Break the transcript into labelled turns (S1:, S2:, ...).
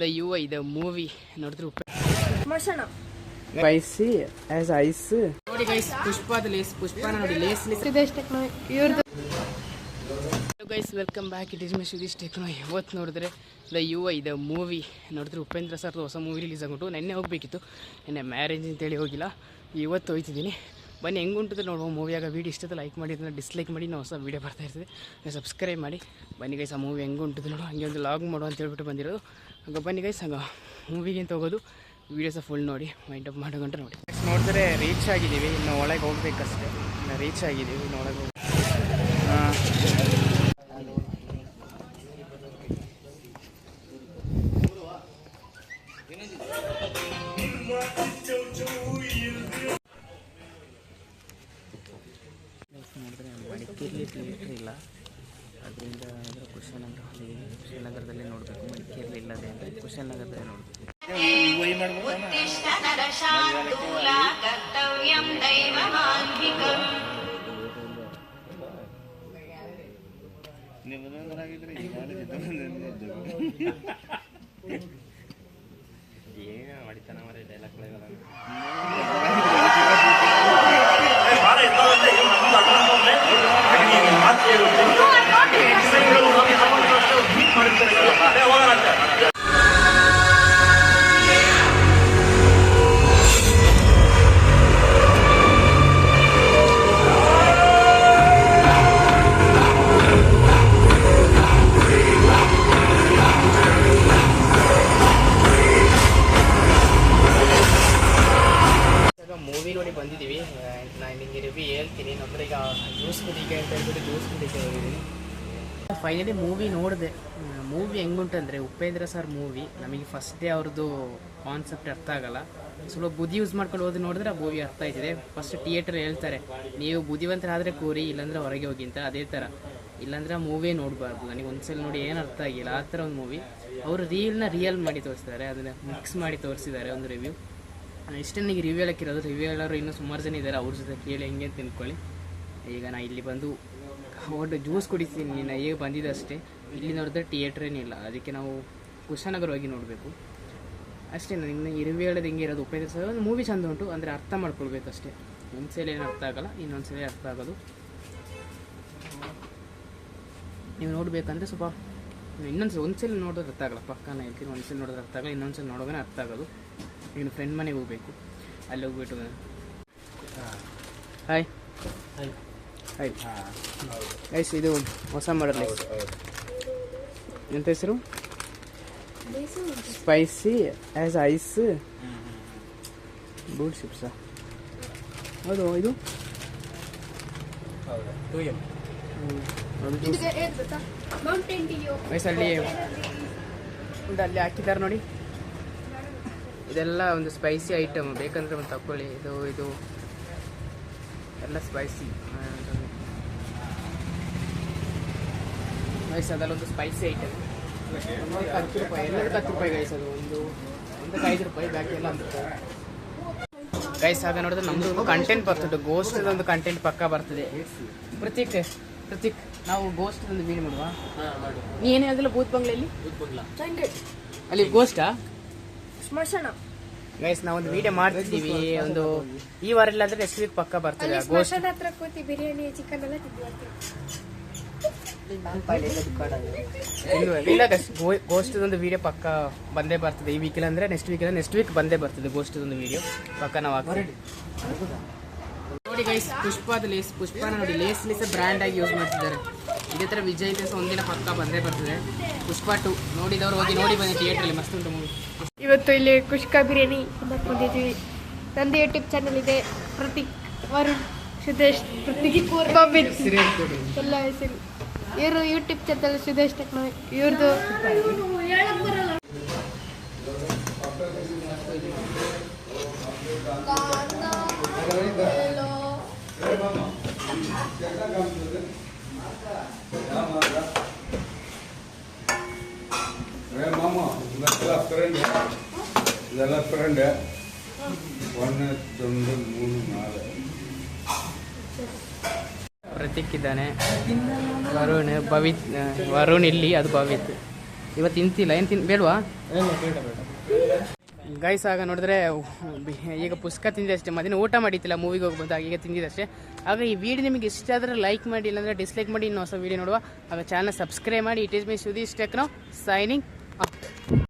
S1: The UI, the movie ನೋಡಿದ್ರು
S2: ಮಸಣ
S1: spicy as ice ನೋಡಿ guys ಪುಷ್ಪದ lace ಪುಷ್ಪನ ನೋಡಿ ಲೇಸ್
S2: ಸುದೇಶ್ ಟೆಕ್ನೋ ಇವ್ರದ್ದು.
S1: Hello guys welcome back it is my Sudesh techno. ಇವತ್ತು ನೋಡಿದ್ರೆ the UI, the movie ನೋಡಿದ್ರೆ ಉಪೇಂದ್ರ ಸರ್ದು ಹೊಸ ಮೂವಿ ರಿಲೀಸ್ ಆಗ್ಬಿಟ್ಟು ನೆನ್ನೆ ಹೋಗಬೇಕಿತ್ತು, ನೆನ್ನೆ ಮ್ಯಾರೇಜ್ ಅಂತೇಳಿ ಹೋಗಿಲ್ಲ, ಇವತ್ತು ಹೋಗ್ತಿದ್ದೀನಿ. ಬನ್ನಿ ಹೆಂಗುಂಟದೆ ನೋಡುವ ಮೂವಿಯಾಗ. ವೀಡಿಯೋ ಇಷ್ಟದ ಲೈಕ್ ಮಾಡಿ, ಅದನ್ನು ಡಿಸ್ಲೈಕ್ ಮಾಡಿ, ನಾವು ಹೊಸ ವೀಡಿಯೋ ಬರ್ತಾ ಇರ್ತದೆ, ನೀವು ಸಬ್ಸ್ಕ್ರೈಬ್ ಮಾಡಿ. ಬನ್ನಿ ಗೈಸ್ ಆ ಮೂವಿ ಹೆಂಗುಂಟದೆ ನೋಡು, ಹಂಗೆ ಒಂದು ಲಾಗ್ ಮಾಡು ಅಂತ ಹೇಳ್ಬಿಟ್ಟು ಬಂದಿರೋದು. ಹಂಗೆ ಬನ್ನಿ ಗೈಸ್ ಹಂಗೆ ಮೂವಿಗೆ ಅಂತ ಹೋಗೋದು. ವೀಡಿಯೋಸ ಫುಲ್ ನೋಡಿ, ಮೈಂಡ್ ಅಪ್ ಮಾಡೋ ಗಂಟೆ ನೋಡಿ. ನೋಡಿದ್ರೆ ರೀಚ್ ಆಗಿದ್ದೀವಿ, ಇನ್ನು ಒಳಗೆ ಹೋಗ್ಬೇಕಷ್ಟೇ. ಇನ್ನು ರೀಚ್ ಆಗಿದ್ದೀವಿ, ಇನ್ನು ಒಳಗೆ ಹೋಗಿ ನೋಡಿದ್ರೆ ಮಡಿಕೇರಿಲಿ ಥಿಯೇಟ್ರ್ ಇಲ್ಲ, ಅದರಿಂದ ಕುಶಾಲನಗರ ಹೊಂದಿದ್ದೀವಿ. ಕುಶಾಲನಗರದಲ್ಲೇ ನೋಡಬೇಕು, ಮಡಿಕೇರಿಲಿ ಇಲ್ಲದೆ ಅಂದರೆ ಕುಶಾಲನಗರದಲ್ಲೇ ನೋಡಬೇಕು. ಏನು ಮಾಡಿತಾನ ಮರ ಡೈಲಾಗ್ಗಳೆಲ್ಲ ಮೂವಿ ನೋಡಿ ಬಂದಿದ್ದೀವಿ. ನಾನು ನಿಮಗೆ ರಿವ್ಯೂ ಹೇಳ್ತೀನಿ. ನಮ್ಮದ್ರೆ ಈಗ ಜ್ಯೂಸ್ ಕುಡಿಕೆ ಅಂತ ಹೇಳ್ಬಿಟ್ಟು ಜ್ಯೂಸ್ ಕುಡಿಕೆ ಹೋಗಿದ್ದೀನಿ. ಫೈನಲಿ ಮೂವಿ ನೋಡಿದೆ. ಮೂವಿ ಹೆಂಗುಂಟಂದರೆ ಉಪೇಂದ್ರ ಸರ್ ಮೂವಿ. ನಮಗೆ ಫಸ್ಟ್ ಡೇ ಅವ್ರದ್ದು ಕಾನ್ಸೆಪ್ಟ್ ಅರ್ಥ ಆಗಲ್ಲ, ಸ್ವಲ್ಪ ಬುದ್ಧಿ ಯೂಸ್ ಮಾಡ್ಕೊಂಡು ಹೋಗಿ ನೋಡಿದ್ರೆ ಆ ಮೂವಿ ಅರ್ಥ ಆಯ್ತದೆ. ಫಸ್ಟ್ ಥಿಯೇಟರ್ ಹೇಳ್ತಾರೆ, ನೀವು ಬುದ್ಧಿವಂತರಾದರೆ ಕೂರಿ, ಇಲ್ಲಾಂದರೆ ಹೊರಗೆ ಹೋಗಿ ಅಂತ. ಅದೇ ಥರ, ಇಲ್ಲಾಂದರೆ ಆ ಮೂವಿ ನೋಡಬಾರ್ದು. ನನಗೆ ಒಂದ್ಸಲ ನೋಡಿ ಏನು ಅರ್ಥ ಆಗಿಲ್ಲ, ಆ ಥರ ಒಂದು ಮೂವಿ. ಅವರು ರೀಲ್ನ ರಿಯಲ್ ಮಾಡಿ ತೋರಿಸ್ತಾರೆ, ಅದನ್ನು ಮಿಕ್ಸ್ ಮಾಡಿ ತೋರಿಸಿದ್ದಾರೆ ಒಂದು ರಿವ್ಯೂ. ಇಷ್ಟೇ ನನಗೆ ರಿವ್ಯೂ ಹೇಳಕ್ಕಿರೋದು. ರಿವ್ಯೂ ಹೇಳೋರು ಇನ್ನೂ ಸುಮಾರು ಜನ ಇದ್ದಾರೆ, ಅವ್ರ ಜೊತೆ ಕೇಳಿ ಹೆಂಗೆ ಅಂತ ತಿಳ್ಕೊಳ್ಳಿ. ಈಗ ನಾನು ಇಲ್ಲಿ ಬಂದು ಒಟ್ಟು ಜ್ಯೂಸ್ ಕುಡಿತೀನಿ, ನಾನು ಹೇಗೆ ಬಂದಿದ್ದೆ ಅಷ್ಟೇ. ಇಲ್ಲಿ ನೋಡಿದ್ರೆ ಥಿಯೇಟ್ರೇನಿಲ್ಲ, ಅದಕ್ಕೆ ನಾವು ಕುಶಾನಗರ ಹೋಗಿ ನೋಡಬೇಕು ಅಷ್ಟೇ. ನನಗೆ ಈ ರಿವ್ಯೂ ಹೇಳೋದು ಹೆಂಗೆ ಇರೋದು, ಉಪೇಂದ್ರ ಸರ್ ಒಂದು ಮೂವಿ ಚೆಂದ ಉಂಟು, ಅಂದರೆ ಅರ್ಥ ಮಾಡ್ಕೊಳ್ಬೇಕು ಅಷ್ಟೇ. ಒಂದ್ಸಲ ಏನು ಅರ್ಥ ಆಗೋಲ್ಲ, ಇನ್ನೊಂದ್ಸಲ ಅರ್ಥ ಆಗೋದು. ನೀವು ನೋಡಬೇಕಂದ್ರೆ ಸ್ವಲ್ಪ ಒಂದ್ಸಲ ನೋಡೋದು ಅರ್ಥ ಆಗಲ್ಲ, ಪಕ್ಕನ ಹೇಳ್ತೀನಿ. ಒಂದ್ಸಲ ನೋಡೋದು ಅರ್ಥ ಆಗಲ್ಲ, ಇನ್ನೊಂದ್ಸಲ ನೋಡೋದೇ ಅರ್ಥ ಆಗೋದು. ಈಗ ಫ್ರೆಂಡ್ ಮನೆಗೆ ಹೋಗ್ಬೇಕು, ಅಲ್ಲಿ ಹೋಗ್ಬಿಟ್ಟು ಹಾಯ್ ಹಾಯ್ ಗೈಸ್, ಇದು ಹೊಸ ಮಾಡಲ್. ಎಂತ ಹೆಸರು? ಸ್ಪೈಸಿ ಆ್ಯಸ್ ಐಸ್ ಬೂಟ್ ಚಿಪ್ಸಾ? ಹೌದು, ಇದು ವಯಸ್ಸಲ್ಲಿ ಅಲ್ಲಿ ಹಾಕಿದ್ದಾರೆ ನೋಡಿ. ಇದೆಲ್ಲ ಒಂದು ಸ್ಪೈಸಿ ಐಟಮ್, ಬೇಕಂದ್ರೆ ಒಂದು ತಗೊಳ್ಳಿ. ಇದು ಎಲ್ಲ ಸ್ಪೈಸಿ ಗೈಸ್, ಅದೆಲ್ಲ ಒಂದು ಸ್ಪೈಸಿ ಐಟಮ್. 10 ರೂಪಾಯಿ, ಎಲ್ಲದಕ್ಕೆ 10 ರೂಪಾಯಿ ಗೈಸ್. ಅದು ಒಂದಕ್ಕೆ 5 ರೂಪಾಯಿ, ಬಾಕಿ ಎಲ್ಲ 1 ರೂಪಾಯಿ ಗೈಸ್. ಆಗ ನೋಡಿದ್ರೆ ನಮ್ಮದು ಕಂಟೆಂಟ್ ಬರ್ತದೆ, ಗೋಸ್ಟ್ದು ಒಂದು ಕಂಟೆಂಟ್ ಪಕ್ಕ ಬರ್ತದೆ. ಪ್ರತೀಕ್ ನಾವು ಗೋಸ್ಟ್ ಒಂದು ವೀಡಿಯೋ ಮಾಡುವ. ನೀ ಏನು ಹೇಳಿದಿಲ್ಲ, ಭೂತ್ ಬಂಗ್ಲೆಯಲ್ಲಿ ಅಲ್ಲಿ ಗೋಸ್ಟಾ
S2: ಸ್ಮಶಾನ
S1: ಗೈಸ್. ನಾವೊಂದು ವಿಡಿಯೋ ಮಾಡ್ತಿದ್ದೀವಿ, ಒಂದು ಈ ವಾರ ಇಲ್ಲಾಂದ್ರೆ ನೆಕ್ಸ್ಟ್ ವೀಕ್ ಪಕ್ಕ ಬರ್ತದೆ.
S2: ಸ್ಮಶಾನ ಹತ್ರ ಕೂತಿ ಬಿರಿಯಾನಿ ಚಿಕನ್ ಎಲ್ಲ ತಿಂದ್ವಿ.
S1: ಗೋಸ್ಟ್ ಒಂದು ವಿಡಿಯೋ ಪಕ್ಕ ಬಂದೇ ಬರ್ತದೆ. ಈ ವೀಕ್ ಇಲ್ಲ ಅಂದ್ರೆ ನೆಕ್ಸ್ಟ್ ವೀಕ್ ಬಂದೇ ಬರ್ತದೆ ಗೋಸ್ಟ್ ಒಂದು ವಿಡಿಯೋ ಪಕ್ಕ ನಾವು ಹಾಕ್ತೀವಿ. ನೋಡಿ ಗೈಸ್, ಪುಷ್ಪನ ನೋಡಿ ಲೇಸ್ ಬ್ರ್ಯಾಂಡ್ ಆಗಿ ಯೂಸ್ ಮಾಡ್ತಿದ್ದಾರೆ. ಇದೇ ಥರ ವಿಜಯ್ ಲೇಸ್ ಒಂದಿನ ಪಕ್ಕ ಬಂದೇ ಬರ್ತದೆ. ಪುಷ್ಪ 2 ನೋಡಿದವರು ಹೋಗಿ ನೋಡಿ ಬನ್ನಿ, ಥಿಯೇಟ್ರಲ್ಲಿ ಮಸ್ತ್ ಉಂಟು ಮೂವಿ.
S2: ಇವತ್ತು ಇಲ್ಲಿ ಕುಷ್ಕಾ ಬಿರಿಯಾನಿ ಬಂದಿದ್ದೀವಿ. ನಂದು ಯೂಟ್ಯೂಬ್ ಚಾನಲ್ ಇದೆ, ಪ್ರತೀಕ್, ವರುಣ್, ಸುದೇಶ್, ಪ್ರತೀಕ್, ಎಲ್ಲ ಹೆಸರು. ಇವರು ಯೂಟ್ಯೂಬ್ ಚಾನಲ್ ಸುದೇಶ್ ಟೆಕ್ನೋ, ಇವ್ರದ್ದು
S3: ಇದೆಲ್ಲ ಫ್ರೆಂಡ್ 1 2 3 4
S1: ಪ್ರತೀಕ್ ಇದ್ದಾನೆ, ವರುಣ್ ಇಲ್ಲಿ, ಅದು ಭವಿತ್. ಇವತ್ತು ತಿಂತಿಲ್ಲ, ಏನು ಬೇಡವಾ ಗೈಸ್? ಆಗ ನೋಡಿದ್ರೆ ಈಗ ಪುಸ್ತಕ ತಿಂದಿದೆ ಅಷ್ಟೇ, ಮಧ್ಯಾಹ್ನ ಊಟ ಮಾಡಿತ್ತಿಲ್ಲ, ಮೂವಿಗೆ ಹೋಗಿ ಬಂದಾಗ ಈಗ ತಿಂದಿದ್ದಷ್ಟೇ. ಆಗ ಈ ವಿಡಿಯೋ ನಿಮಗೆ ಇಷ್ಟ ಆದರೆ ಲೈಕ್ ಮಾಡಿ, ಇಲ್ಲಾಂದರೆ ಡಿಸ್ಲೈಕ್ ಮಾಡಿ. ಇನ್ನೂ ಹೊಸ ವೀಡಿಯೋ ನೋಡುವ ಆಗ ಚಾನಲ್ ಸಬ್ಸ್ಕ್ರೈಬ್ ಮಾಡಿ. It is my Sudheesh techno signing